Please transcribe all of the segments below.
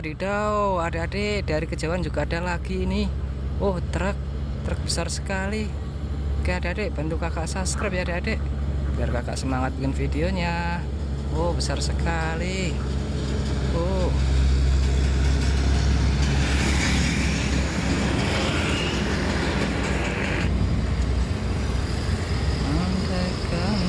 Wadidaw, adik-adik, dari kejauhan juga ada lagi ini. Oh, truk besar sekali. Oke adik-adik, bantu kakak subscribe ya adik-adik, biar kakak semangat bikin videonya. Oh, besar sekali. Oh, andaikan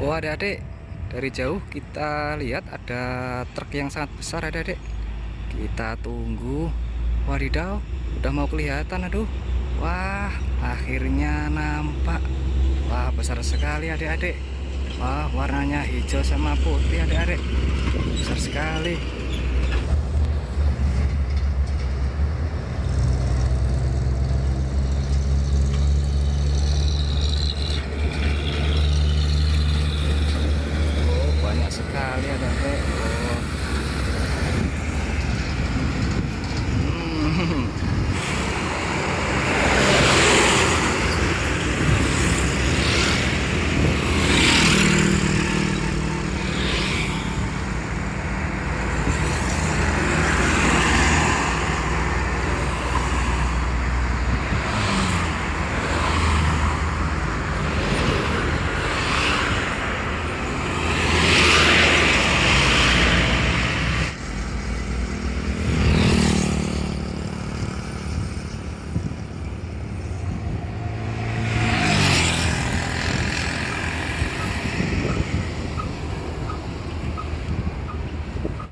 oh adik-adik, dari jauh kita lihat ada truk yang sangat besar adik-adik. Kita tunggu. Wadidaw, udah mau kelihatan. Aduh, wah, akhirnya nampak. Wah, besar sekali adik-adik. Wah, warnanya hijau sama putih adik-adik, besar sekali.